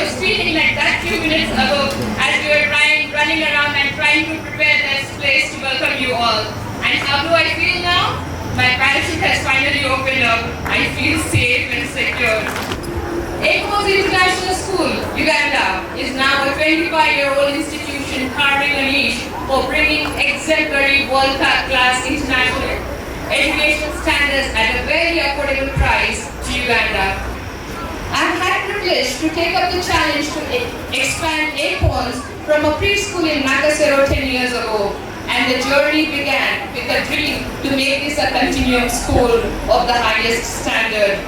I was feeling like that few minutes ago as we were running around and trying to prepare this place to welcome you all. And how do I feel now? My parachute has finally opened up. I feel safe and secure. Ecos International School, Uganda, is now a 25-year-old institution carving a niche for bringing exemplary world-class international education standards at a very affordable price to Uganda. I've had the privilege to take up the challenge to expand ACONS from a preschool in Nakasero 10 years ago, and the journey began with a dream to make this a continuum school of the highest standard.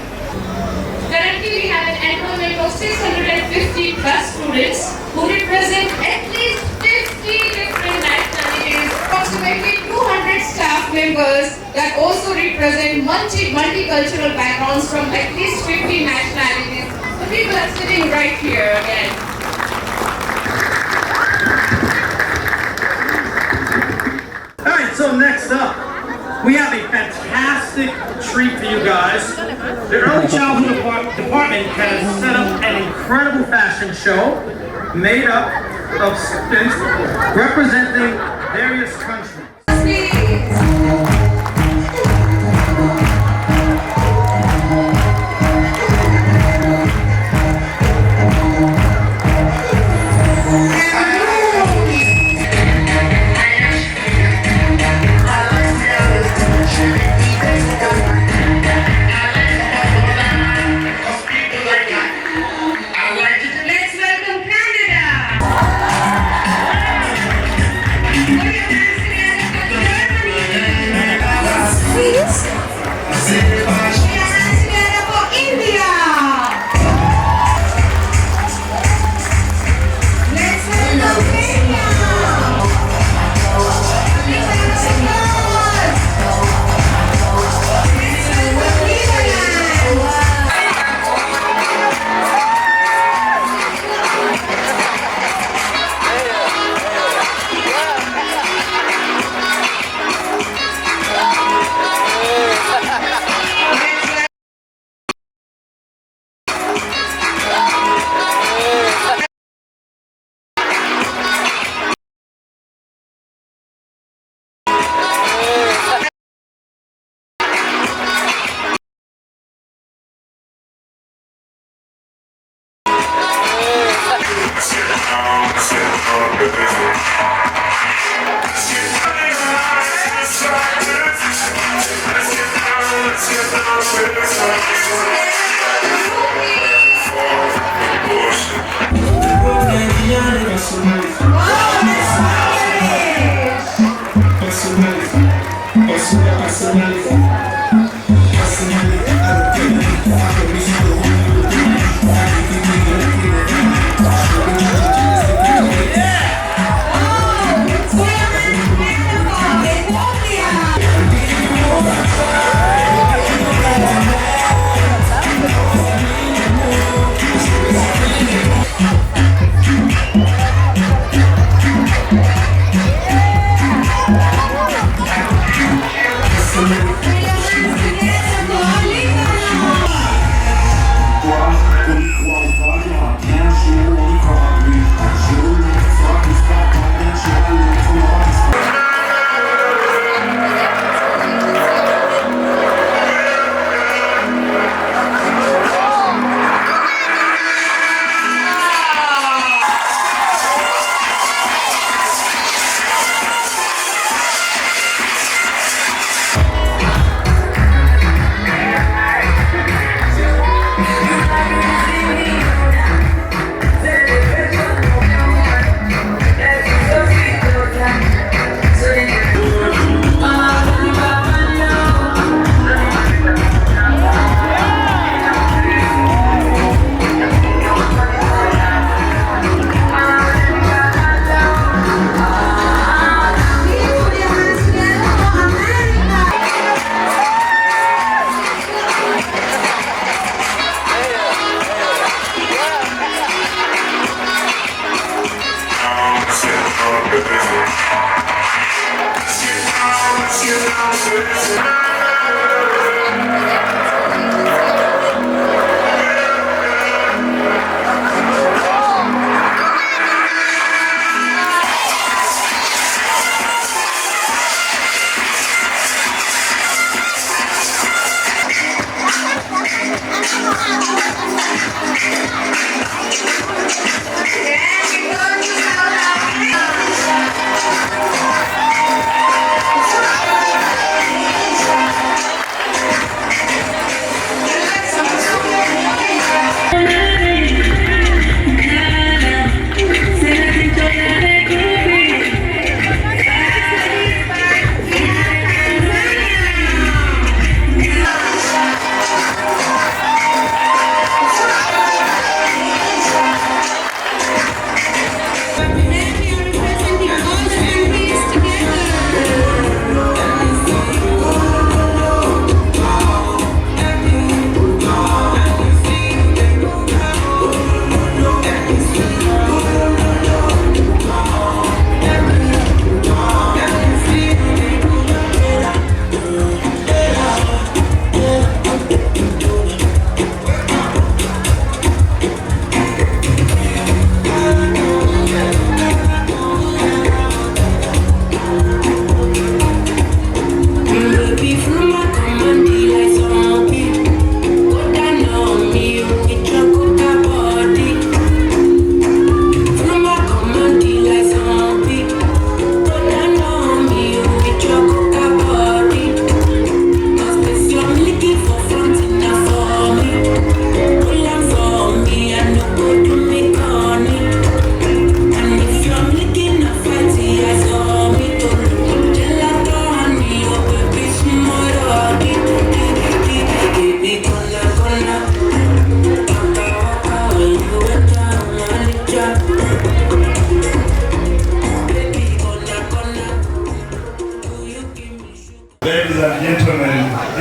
Currently, we have an enrollment of 650 plus students who represent at least 50 different nationalities, approximately 200 staff members that also represent multicultural backgrounds from at least 50 nationalities. The people are sitting right here again. All right, so next up, we have a fantastic treat for you guys. The Early Childhood Department has set up an incredible fashion show made up of students representing various countries.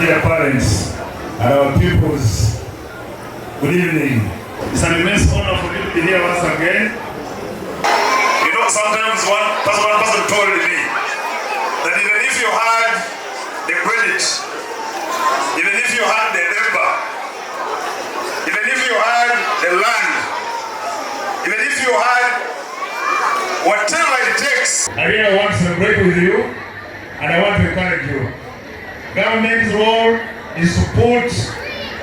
dear parents, and our pupils, good evening. It's an immense honor for you to be here once again. You know, sometimes one person told me that even if you had the credit, even if you had the labor, even if you had the land, even if you had whatever it takes, I really want to celebrate with you and I want to encourage you. Government's role is to support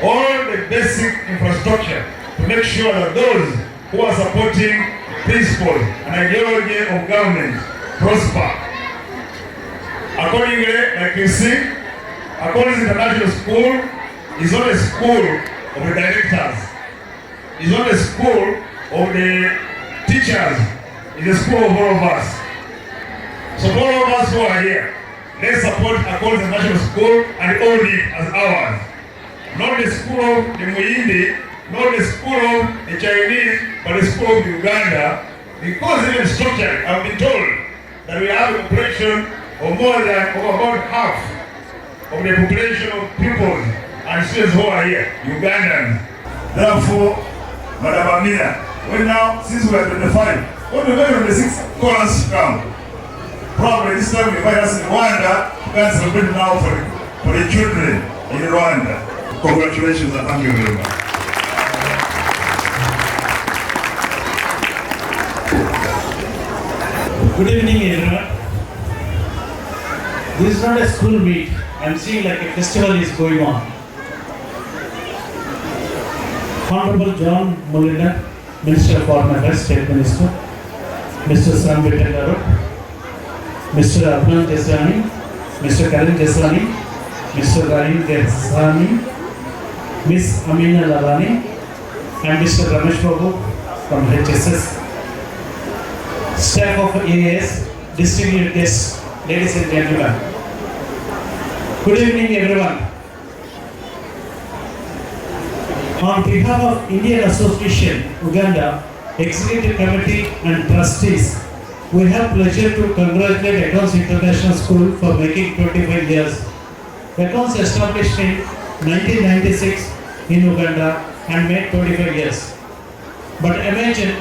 all the basic infrastructure to make sure that those who are supporting principles and ideology of government prosper. Accordingly, like you see, According International School is not a school of the directors. It's not a school of the teachers. It's a school of all of us. So all of us who are here, let's support According International School and own it as ours. Not the school of the Muindi, not the school of the Chinese, but the school of Uganda. Because even structurally, I've been told that we have a population of more than about half of the population of pupils and students who are here, Ugandans. Therefore, Madam Amina, well now, since we are 25, what do we do on the 6th? Call us to come. Probably this time we invite us in Rwanda to go and celebrate now for the children in Rwanda. Congratulations and thank you very much. Good evening, everyone. This is not a school meet. I'm seeing like a festival is going on. Honorable John Mullinder, Minister of Foreign Affairs, State Minister, Mr. Sam Vitengaro, Mr. Abdul Jesani, Mr. Karim Jesani, Mr. Rahim Jesani, Miss Amina Lalani, and Mr. Ramesh Babu from HSS. Staff of AAS, distinguished guests, ladies and gentlemen. Good evening, everyone. On behalf of Indian Association, Uganda, Executive Committee and Trustees, we have pleasure to congratulate Accounts International School for making 25 years. Accounts established in 1996 in Uganda and made 25 years. But imagine,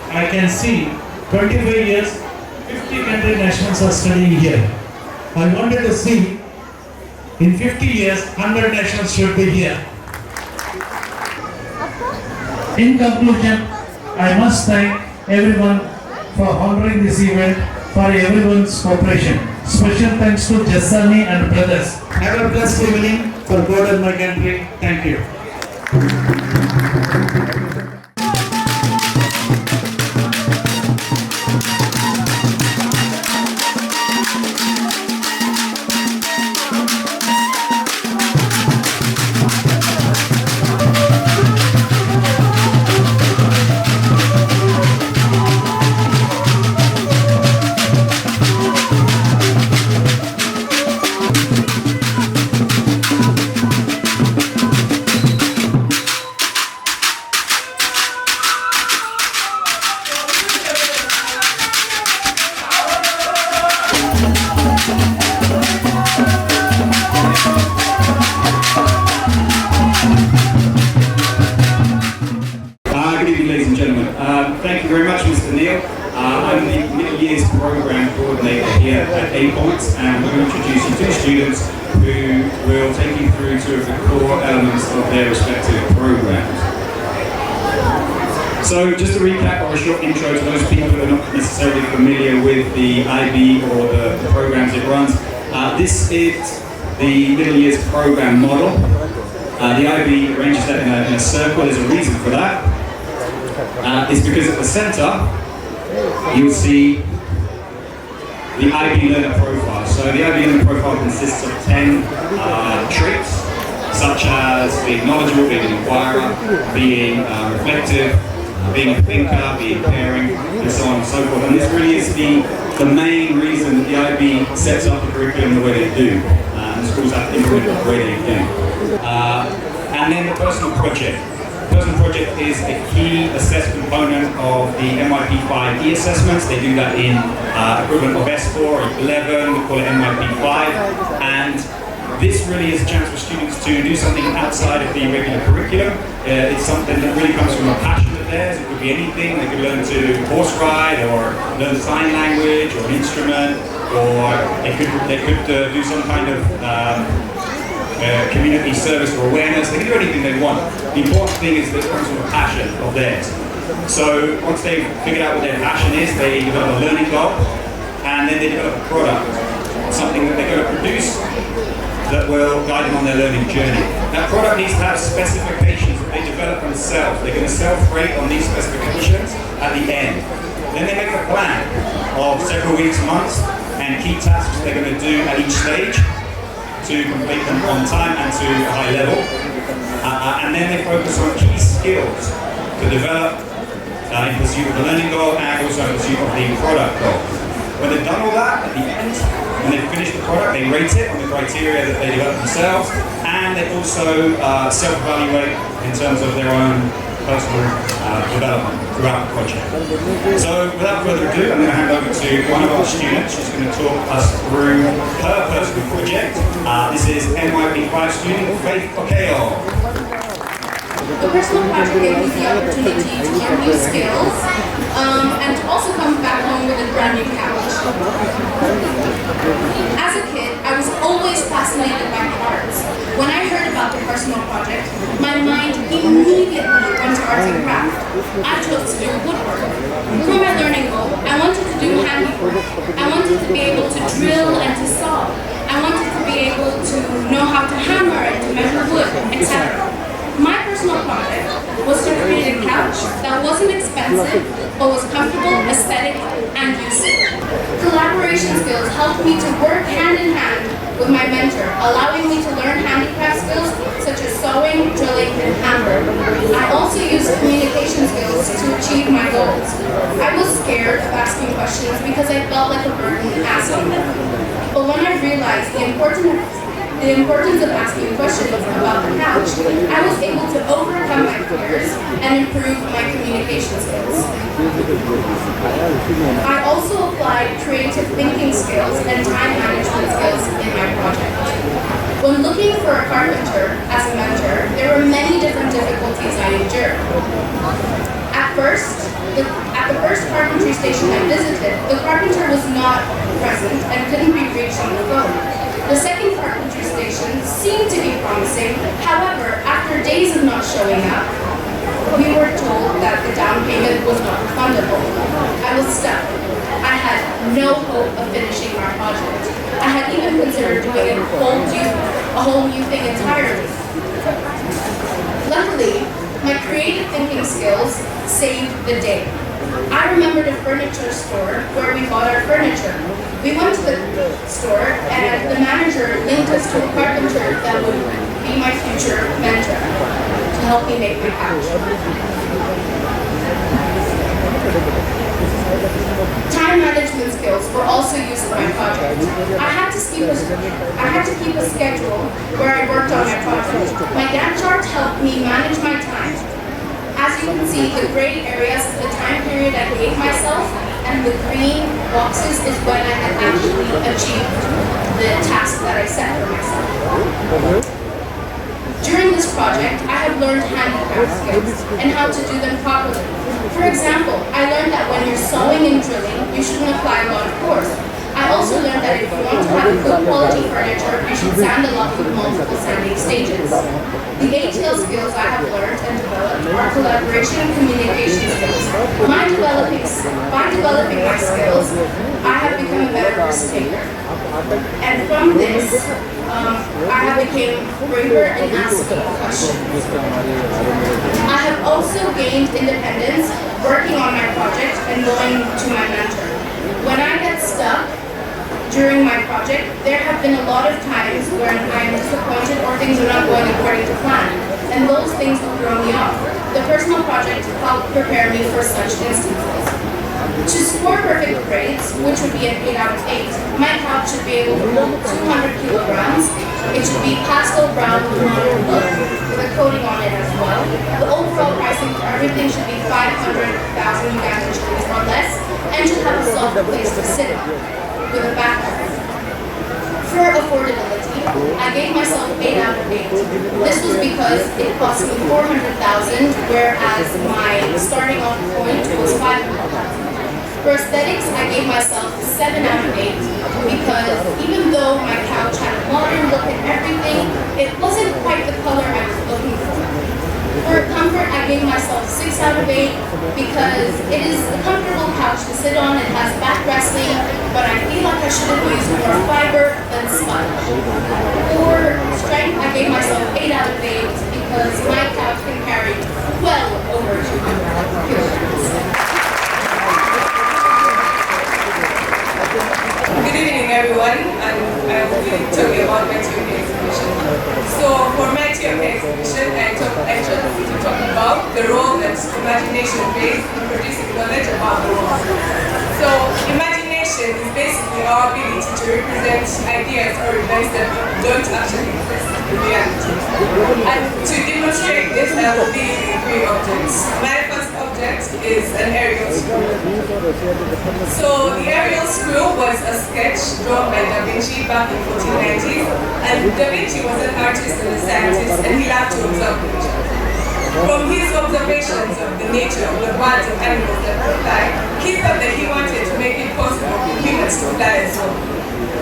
I can see 25 years, 50 country nationals are studying here. I wanted to see in 50 years, 100 nationals should be here. In conclusion, I must thank everyone for honoring this event, for everyone's cooperation. Special thanks to Jesani and brothers. Have a blessed evening for God and my country. Thank you. Thank you very much, Mr. Neil. I'm the Middle Years Program Coordinator here at A Points, and we're going to introduce you to students who will take you through two of the core elements of their respective programs. So just to recap, or a short intro to those people who are not necessarily familiar with the IB or the programs it runs. This is the Middle Years Program model. The IB arranges that in a circle. There's a reason for that. It's because at the center, you'll see the IB Learner Profile. So the IB Learner Profile consists of 10 traits, such as being knowledgeable, being an inquirer, being reflective, being a thinker, being caring, and so on and so forth. And this really is the main reason that the IB sets up the curriculum the way they do. And the schools have to implement it the way they do. And then the personal project. Personal project is a key assessed component of the MYP5 e-assessments. They do that in equivalent of S4 or 11, we call it MYP5. And this really is a chance for students to do something outside of the regular curriculum. It's something that really comes from a passion of theirs. It could be anything. They could learn to horse ride, or learn sign language, or an instrument, or they could do some kind of community service or awareness. They can do anything they want. The important thing is that it comes from a passion of theirs. So once they've figured out what their passion is, they develop a learning goal, and then they develop a product, something that they're going to produce that will guide them on their learning journey. That product needs to have specifications that they develop themselves. They're going to self-rate on these specifications at the end. Then they make a plan of several weeks, months, and key tasks they're going to do at each stage to complete them on time and to a high level. And then they focus on key skills to develop in pursuit of the learning goal and also in pursuit of the product goal. When they've done all that, at the end, when they've finished the product, they rate it on the criteria that they develop themselves, and they also self-evaluate in terms of their own personal development throughout the project. So without further ado, I'm going to hand over to one of our students. She's going to talk us through her personal project. This is NYP 5 student Faith Okeo. The personal project gave me the opportunity to learn new skills and to also come back home with a brand new couch. As a kid, I was always fascinated by parts. When I heard about the personal project, my mind immediately went to arts and crafts. I chose to do woodwork. For my learning goal, I wanted to do handiwork. I wanted to be able to drill and to saw. I wanted to be able to know how to hammer and to measure wood, etc. My personal project was to create a couch that wasn't expensive, but was comfortable, aesthetic, and useful. Collaboration skills helped me to work hand in hand with my mentor, allowing me to learn handicraft skills such as sewing, drilling, and hammering. I also used communication skills to achieve my goals. I was scared of asking questions because I felt like a burden asking them. But when I realized the importance of asking questions about the couch, I was able to overcome my fears and improve my communication skills. I also applied creative thinking skills and time management skills in my project. When looking for a carpenter as a mentor, there were many different difficulties I endured. At the first carpentry station I visited, the carpenter was not present and couldn't be reached on the phone. The second carpentry station seemed to be promising. However, after days of not showing up, we were told that the down payment was not refundable. I was stuck. I had no hope of finishing my project. I had even considered doing a whole new thing entirely. Luckily, my creative thinking skills saved the day. I remembered a furniture store where we bought our furniture. We went to the store and the manager linked us to a carpenter that would be my future mentor to help me make my couch. Time management skills were also used in my project. I had to keep a schedule where I worked on my project. My Gantt chart helped me manage my time. As you can see, the gray areas is the time period I gave myself, and the green boxes is when I had actually achieved the task that I set for myself. During this project, I have learned handicraft skills and how to do them properly. For example, I learned that when you're sewing and drilling, you shouldn't apply a lot of force. I also learned that if you want to have good quality furniture, you should sand a lot with multiple sanding stages. The ATL skills I have learned and developed are collaboration and communication skills. By developing my skills, I have become a better risk taker. And from this, I have become braver in asking questions. I have also gained independence working on my project and going to my mentor. When I get stuck during my project, there have been a lot of times when I'm disappointed or things are not going according to plan, and those things will throw me off. The personal project helped prepare me for such instances. To score perfect grades, which would be an 8 out of 8, my couch should be able to hold 200 kilograms. It should be pastel brown with modern look, with a coating on it as well. The overall pricing for everything should be 500,000 Ugandan shillings or less, and should have a soft place to sit on, with a back. For affordability, I gave myself 8 out of 8. This was because it cost me $400,000, whereas my starting off point was $500,000. For aesthetics, I gave myself 7 out of 8 because even though my couch had a modern look and everything, it wasn't quite the color I was looking for. For comfort, I gave myself 6 out of 8 because it is a comfortable couch to sit on. It has backresting, but I feel like I should have used more fiber than sponge. For strength, I gave myself 8 out of 8 because my couch can carry well over 200 kilograms. Good evening, everyone, and I will be talking about my TOK exhibition. So, for my TOK exhibition, I chose to talk about the role that imagination plays in producing knowledge about the world. So, imagination is basically our ability to represent ideas or events that don't actually exist in reality. And to demonstrate this, I will be using 3 objects. My first object is an aerial screw. So the aerial screw was a sketch drawn by Da Vinci back in 1490s, and Da Vinci was an artist and a scientist, and he loved to observe nature. From his observations of the nature of the birds and animals that could fly, he thought that he wanted to make it possible for humans to fly as well.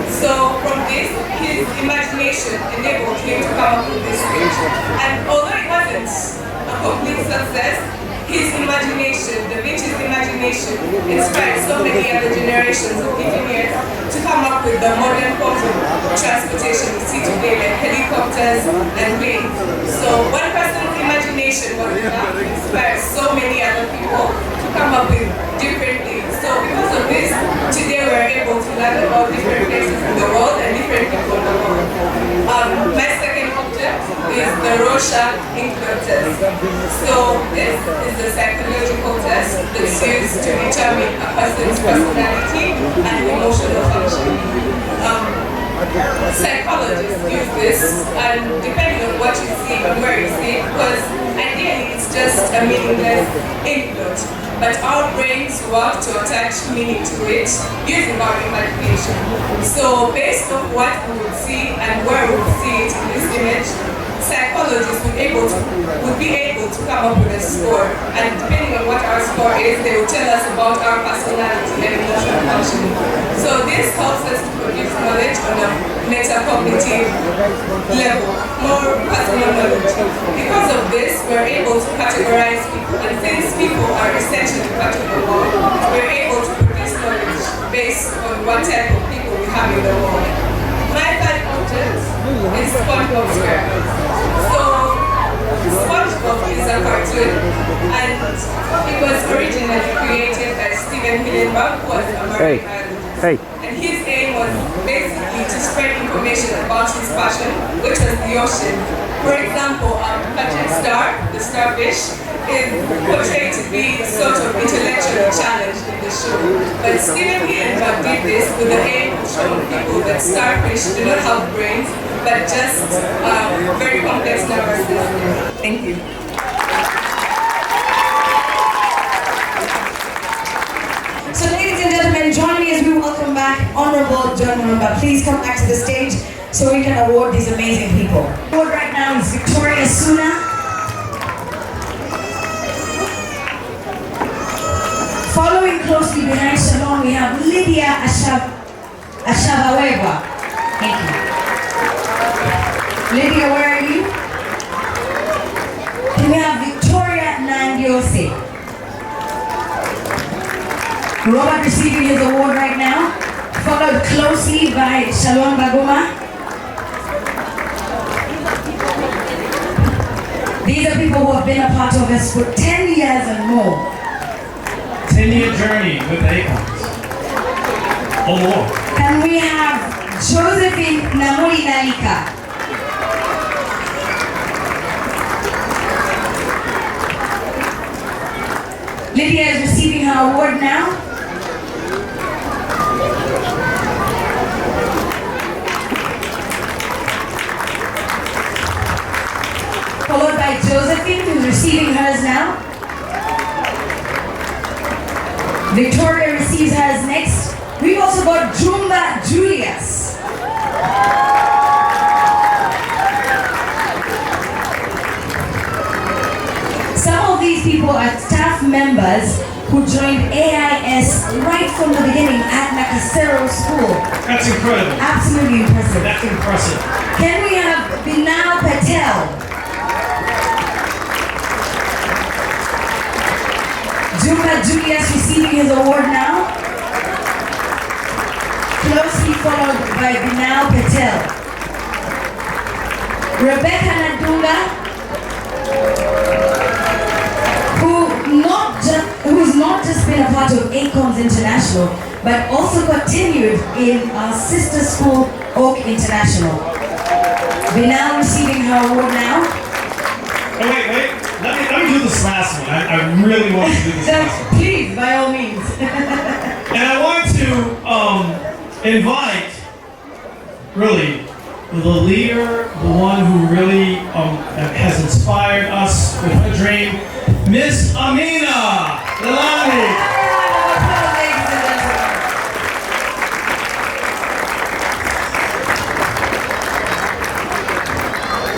So from this, his imagination enabled him to come up with this sketch. And although it wasn't a complete success, his imagination, Da Vinci's imagination, inspired so many other generations of engineers to come up with the modern forms of transportation we see today, like helicopters and planes. So one person's imagination was enough to inspire so many other people to come up with different things. So because of this, today we're able to learn about different places in the world and different people in the world. My second object is the Rorschach Inkblot test. So this is the psychological test that's used to determine a person's personality and emotional function. Psychologists use this, and depending on what you see and where you see, because ideally it's just a meaningless input, but our brains work to attach meaning to it using our imagination. So based on what we would see and where we would see it in this image, psychologists would be able to come up with a score, and depending on what our score is, they will tell us about our personality and emotional functioning. So this helps us to produce knowledge on a metacognitive level, more personal knowledge. Because of this, we're able to categorize people, and since people are essentially part of the world, we're able to produce knowledge based on what type of people we have in the world. My third object is SpongeBob SquarePants. So, SpongeBob is a cartoon, and it was originally created by Steven Hillenburg, who was a marine biologist. And his aim was basically to spread information about his passion, which was the ocean. For example, Patrick Star, the starfish, is portrayed to be sort of intellectually challenged in the show. But Steven Hillenburg did this with the aim of showing people that starfish do not have brains, but just very complex nervous system. Thank you. So ladies and gentlemen, join me as we welcome back Honorable John Murumba. Please come back to the stage so we can award these amazing people. The award right now is Victoria Suna. Following closely behind Shalom, we have Lydia Ashavaweva. Thank you. Lydia, where are you? Then we have Victoria Nandiose. Robert receiving his award right now, followed closely by Shalom Baguma. These are people who have been a part of us for 10 years and more. 10-year journey with Acorns. Or more. Can we have Josephine Namuri Nalika? Lydia is receiving her award now. Followed by Josephine, who's receiving hers now. Victoria receives hers next. We've also got Jumba Julius. staff members who joined AIS right from the beginning at Nakasero School. That's incredible. Absolutely impressive. That's impressive. Can we have Binal Patel? Juma Julius receiving his award now. Closely followed by Binal Patel. Rebecca Nadunga, who's not just been a part of ACOMS International, but also continued in our sister school, Oak International. Binal receiving her award now. Oh, wait. Let me do this last one. I really want to do this last one. Please, by all means. And I want to invite, really, the leader, the one who really has inspired us with her dream, Miss Amina Lalani.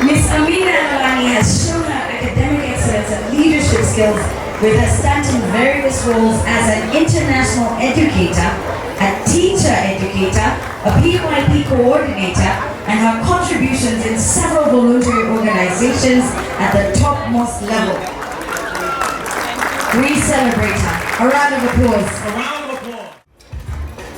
Miss Amina Lalani has shown her academic excellence and leadership skills with her stint in various roles as an international educator, a teacher educator, a PYP coordinator, and her contributions in several voluntary organizations at the topmost level. We celebrate her. A round of applause. A round of applause.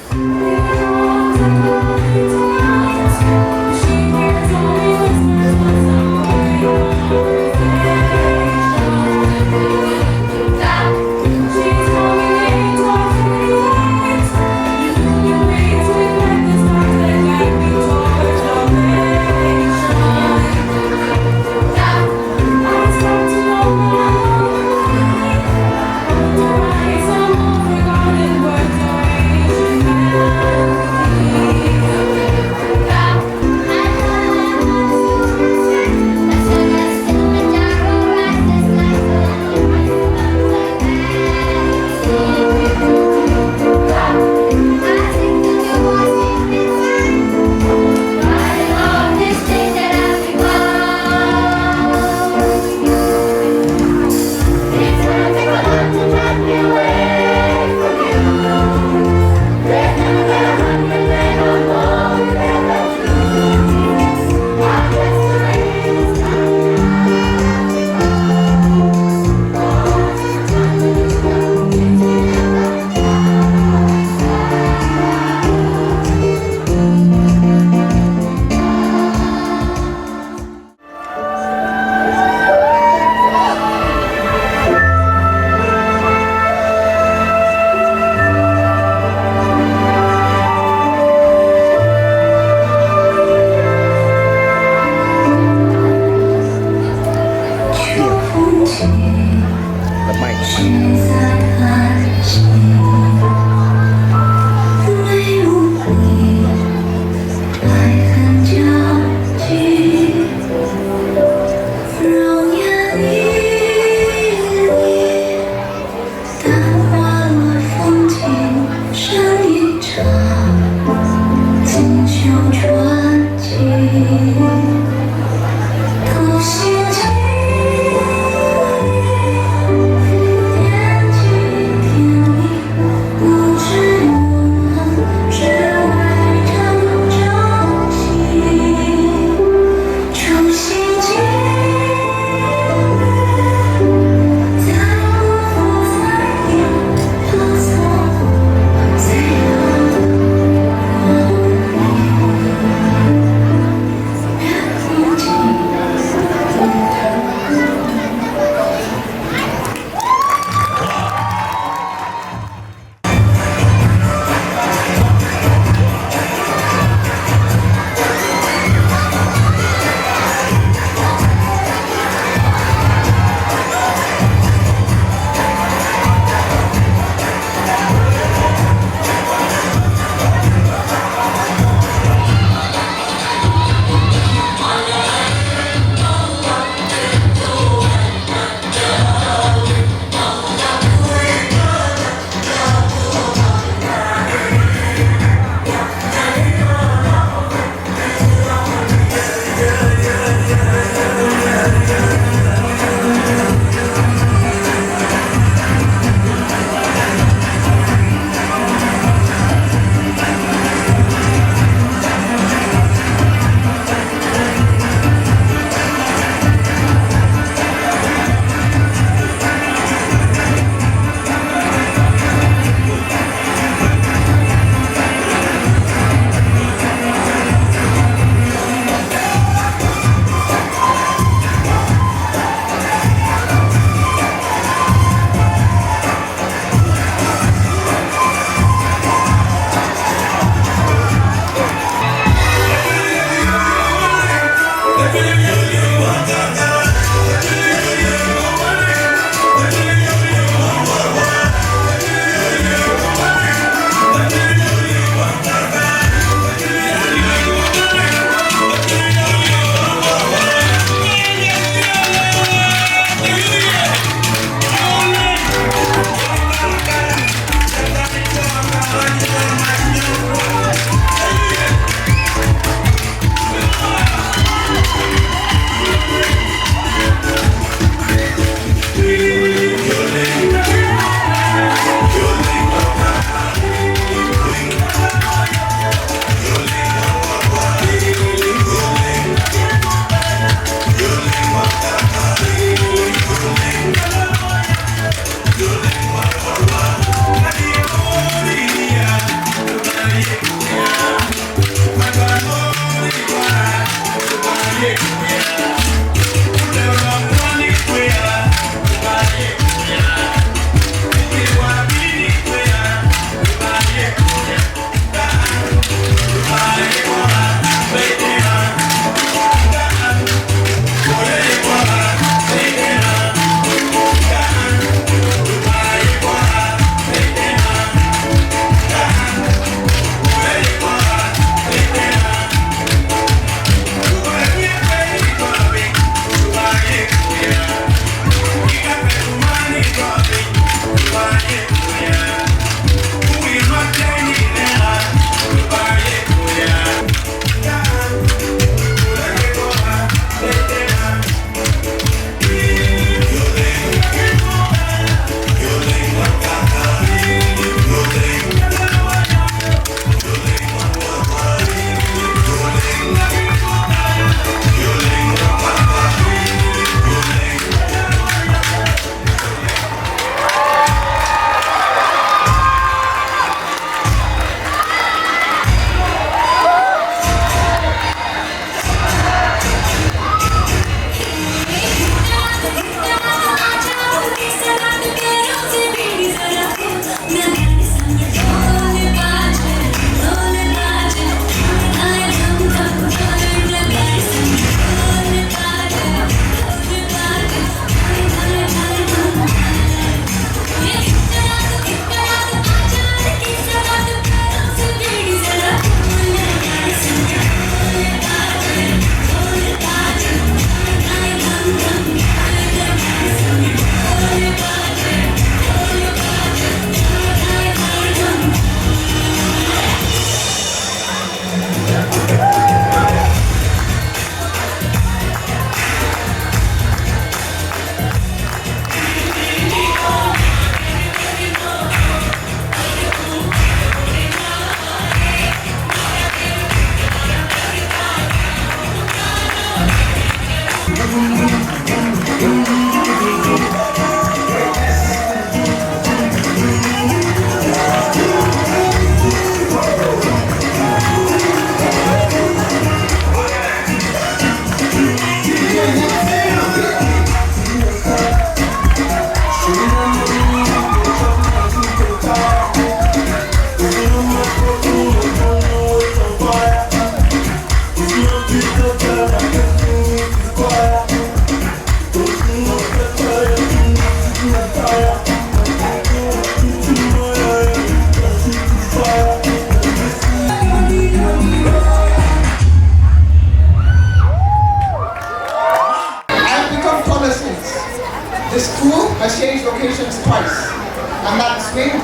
Some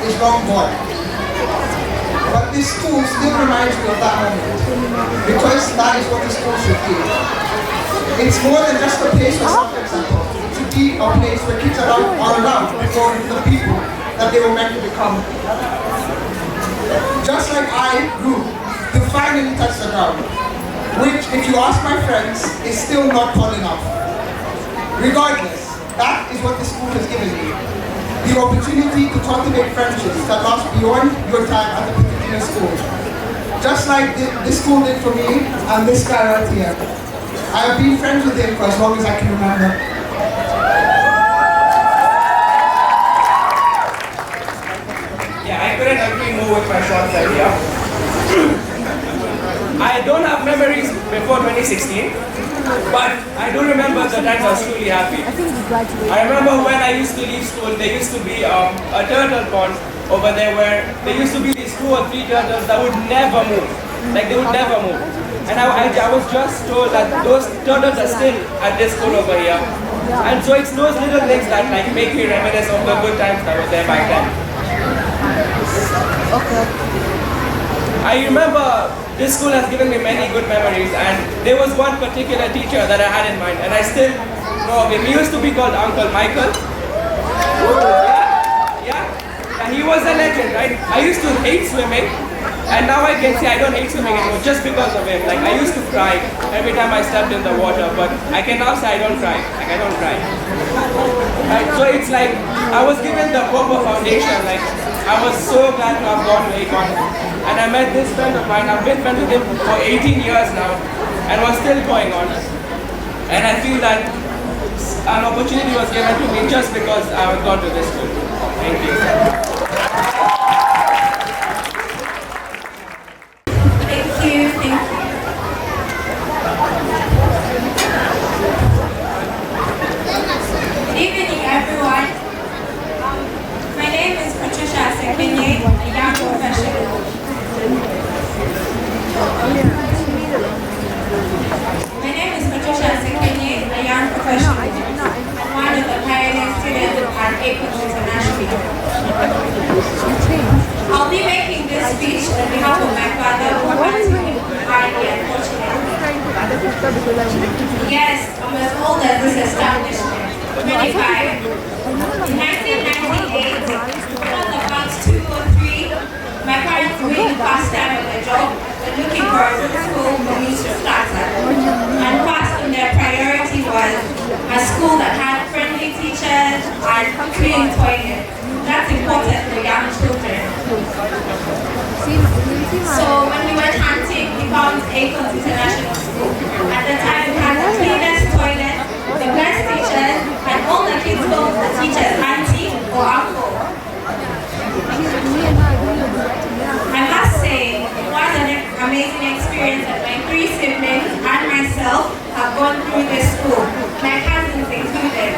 is wrong boy. But this school still reminds me of that moment, because that is what the school should be. It's more than just a place for self-example. It should be a place where kids are around before the people that they were meant to become. Just like I grew to finally touch the ground, which, if you ask my friends, is still not tall enough. Regardless, that is what the school has given me. The opportunity to cultivate friendships that last beyond your time at the particular school. Just like this school did for me, and this guy right here. I have been friends with him for as long as I can remember. Yeah, I couldn't agree more with my Sean's idea. I don't have memories before 2016, but I do remember the times I was truly happy. I remember when I used to leave school, there used to be a turtle pond over there where there used to be these 2 or 3 turtles that would never move. Like they would never move. And I was just told that those turtles are still at this school over here. And so it's those little things that like make me reminisce of the good times that were there back then. I remember this school has given me many good memories, and there was one particular teacher that I had in mind, and I still know of him. He used to be called Uncle Michael. Yeah. And he was a legend, right? I used to hate swimming, and now I can say I don't hate swimming anymore just because of him. Like I used to cry every time I stepped in the water, but I can now say I don't cry. Like I don't cry. Right? So it's like I was given the proper foundation. Like I was so glad to have gone to Akon, and I met this friend of mine. I've been friends with him for 18 years now, and we're still going on. And I feel that an opportunity was given to me just because I was gone to this school. Thank you. Thank you. Good evening, everyone. My name is Patricia Sekenye, a young professional. My name is Patricia Sekenye, a young professional, and one of the pioneer students at Akon International. I'll be making this speech on behalf of my father, who had to be highly unfortunate. Yes, I'm as old as this establishment, 25. In 1998, when I was about 2 or 3, my parents were in the past time of the job and looking for a good school for me to start at. And first on their priority was a school that had friendly teachers and clean toilets. That's important for young children. So when we went hunting, we found Akon International School. At the time, we had the cleanest toilet, the best teachers, and all the kids called the teachers auntie or uncle. I must say, it was an amazing experience that my 3 siblings and myself have gone through this school, my cousins included.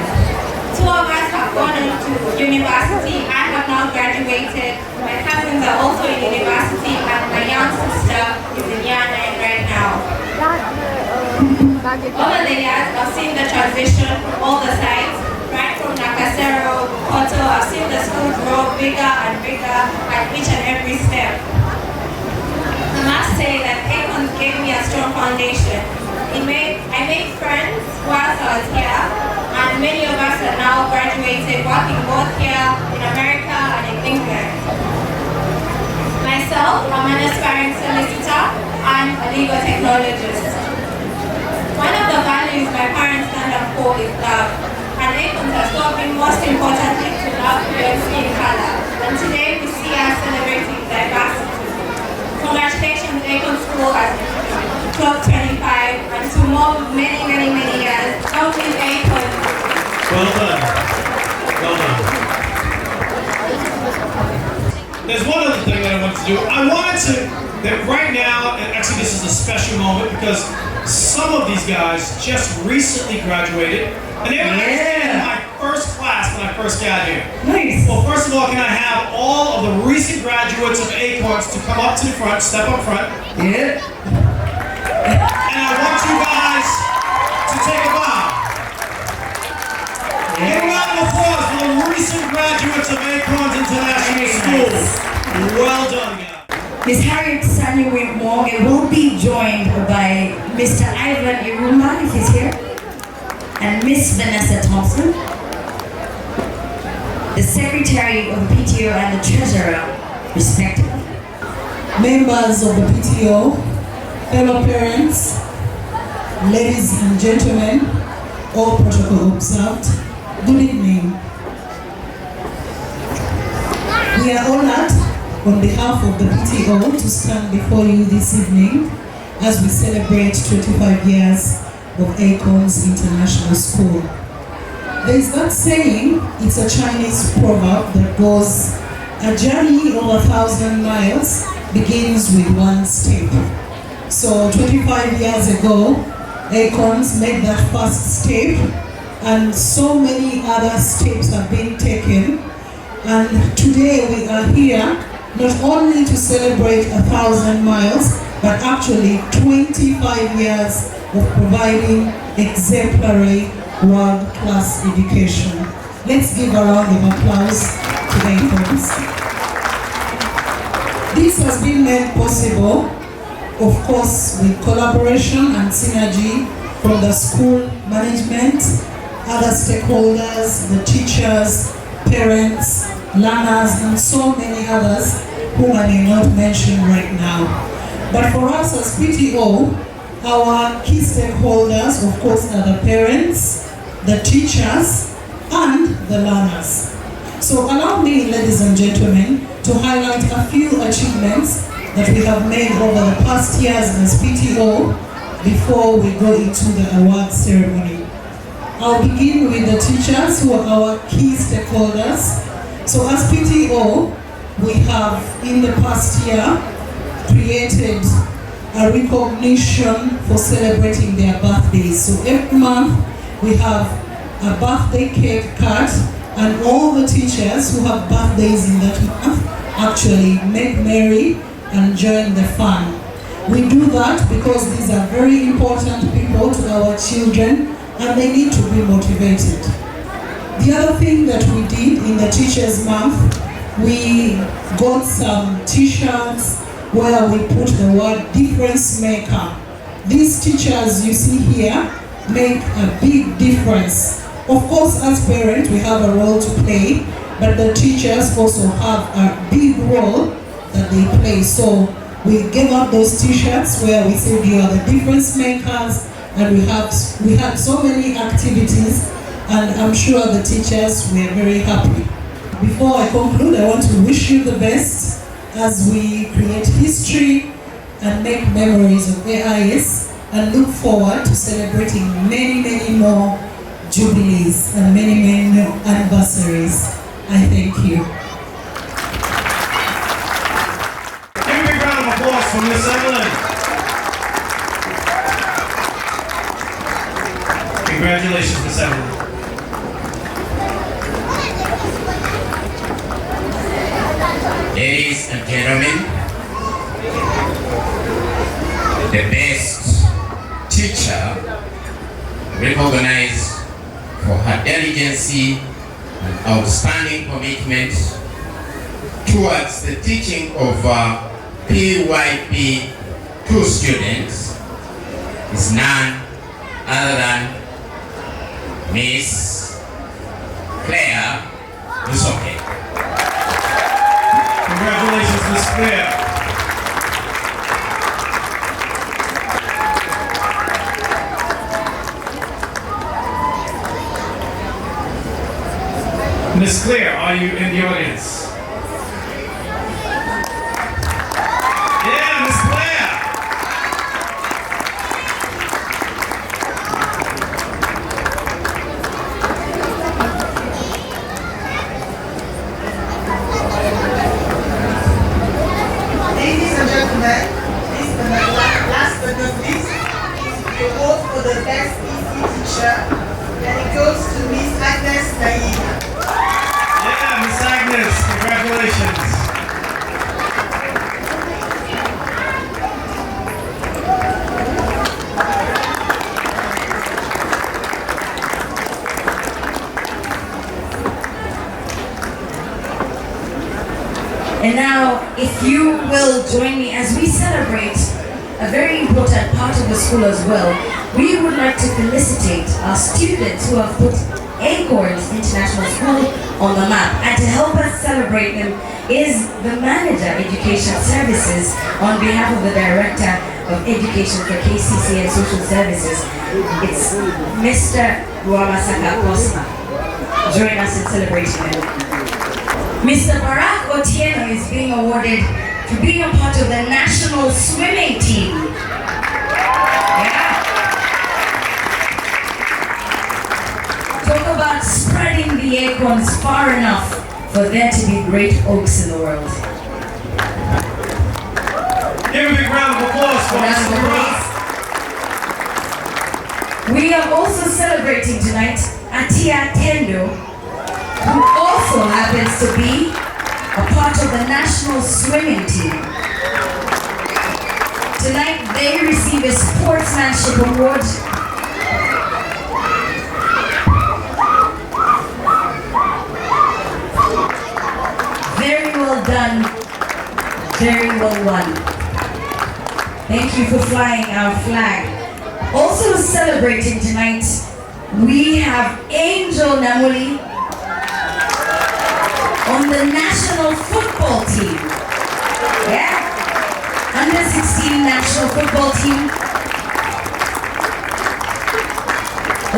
2 of us have gone into university. I have now graduated. My cousins are also in university, and my young sister is in year 9 right now. Over the years, I've seen the transition from all the sides, right from Nakasero, Koto. I've seen the school grow bigger and bigger at each and every step. I must say that Akon gave me a strong foundation. I made friends whilst I was here, and many of us are now graduated, working both here in America and in England. Myself, I'm an aspiring solicitor and a legal technologist. One of the values my parents stand up for is love, and Akon has taught me most importantly to love your skin color, and today we see us celebrating diversity. Congratulations, Akon School as 1225, and to more, many years. Don't leave Akon. Well done. Well done. There's one other thing that I wanted to do. I wanted to, that right now, and actually this is a special moment because some of these guys just recently graduated, and they were actually in my first class when I first got here. Nice. Well, first of all, can I have all of the recent graduates of Akons to come up to the front, step up front? Yeah. And I want you guys to take a bow. Give a round of applause for the recent graduates of Akons International School. Well done, guys. Miss Harriet Samuel Morgan will be joined by Mr. Ivan Iruma, if he's here, and Miss Vanessa Thompson, the Secretary of the PTO and the Treasurer, respectively. Members of the PTO, fellow parents, ladies and gentlemen, all protocol observed, good evening. We are honored on behalf of the PTO to stand before you this evening as we celebrate 25 years of Akon's International School. There is that saying, it's a Chinese proverb that goes, a journey of 1,000 miles begins with one step. So 25 years ago, Acorns made that first step, and so many other steps have been taken. And today we are here not only to celebrate 1,000 miles, but actually 25 years of providing exemplary world-class education. Let's give a round of applause to the Acorns. This has been made possible, of course, with collaboration and synergy from the school management, other stakeholders, the teachers, parents, learners, and so many others whom I may not mention right now. But for us as PTO, our key stakeholders, of course, are the parents, the teachers, and the learners. So allow me, ladies and gentlemen, to highlight a few achievements that we have made over the past years as PTO before we go into the award ceremony. I'll begin with the teachers, who are our key stakeholders. So as PTO, we have in the past year created a recognition for celebrating their birthdays. So every month we have a birthday cake cut, and all the teachers who have birthdays in that month actually make merry and join the fun. We do that because these are very important people to our children, and they need to be motivated. The other thing that we did in the Teachers Month, we got some t-shirts where we put the word difference maker. These teachers you see here make a big difference. Of course, as parents, we have a role to play, but the teachers also have a big role that they play. So we gave out those t-shirts where we said you are the difference makers, and we had so many activities, and I'm sure the teachers were very happy. Before I conclude, I want to wish you the best as we create history and make memories of AIS, and look forward to celebrating many, many more jubilees and many, many more anniversaries. I thank you. Give a big round of applause for Miss Evelyn. Congratulations, Miss Evelyn. Ladies and gentlemen, the best teacher recognized for her diligency and outstanding commitment towards the teaching of PYP to students is none other than Miss Claire Musoke. Congratulations, Miss Claire. Miss Claire, are you in the audience? Yeah, Miss Claire! Ladies and gentlemen, last but not least, the award for the best EC teacher, and it goes to Miss Agnes Naïda. Yeah, Miss Agnes, congratulations. And now, if you will join me as we celebrate a very important part of the school as well, we would like to felicitate our students who have put Acorns International School on the map. And to help us celebrate them is the Manager Education Services on behalf of the Director of Education for KCC and Social Services. It's Mr. Ruamasaka Kosma. Join us in celebrating them. Mr. Barack Otieno is being awarded for being a part of the national swimming team. Yeah. Talk about spreading the acorns far enough for there to be great oaks in the world. Give a big round of applause We are also celebrating tonight Atia Tendo, who also happens to be a part of the national swimming team. Tonight they receive a sportsmanship award. Very well done, very well won. Thank you for flying our flag. Also celebrating tonight, we have Angel Namuli on the national football team. Yeah, under 16 national football team.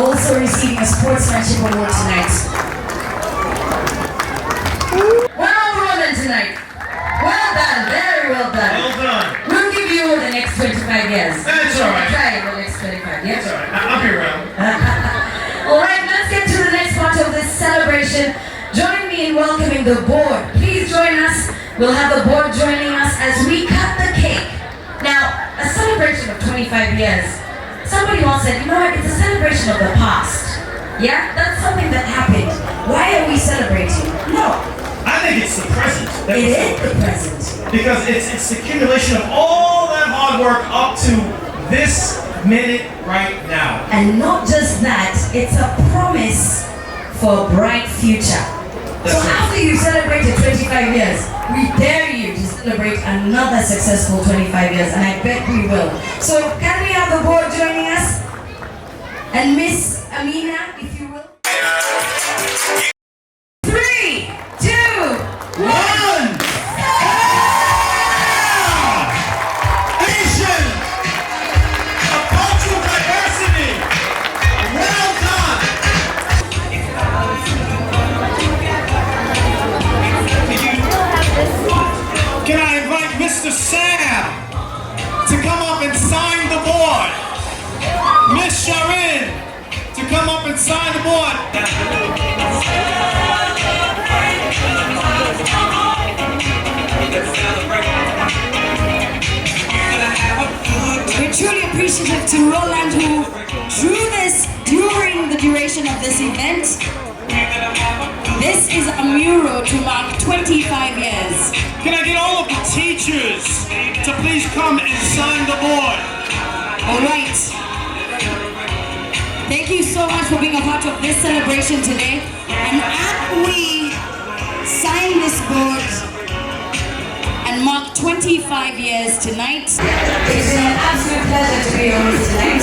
Also receiving a sportsmanship award tonight. Well done tonight. Well done, very well done. Well done. We'll give you the next 25 years. That's all right. Try the next 25 years. That's all right. I'll be around. All right, let's get to the next part of this celebration. Join me in welcoming the board. Please join us. We'll have the board joining us as we cut the cake. Now, a celebration of 25 years. Somebody once said, you know what, it's a celebration of the past. Yeah, that's something that happened. Why are we celebrating? No. I think it's the present. It is the present. Because it's the accumulation of all that hard work up to this minute right now. And not just that, it's a promise for a bright future. So after you celebrated 25 years, we dare you to celebrate another successful 25 years, and I bet we will. So can we have the board joining us? And Miss Amina, if you will. 3, 2, 1. Nation of cultural diversity. Well done. Can I invite Mr. Sam to come up and sign the board? Miss Sharin to come up and sign the board. We're truly appreciative to Roland who drew this during the duration of this event. This is a mural to mark 25 years. Can I get all of the teachers to please come and sign the board? All right. Thank you so much for being a part of this celebration today. And as we sign this board and mark 25 years tonight, It's been an absolute pleasure to be on tonight.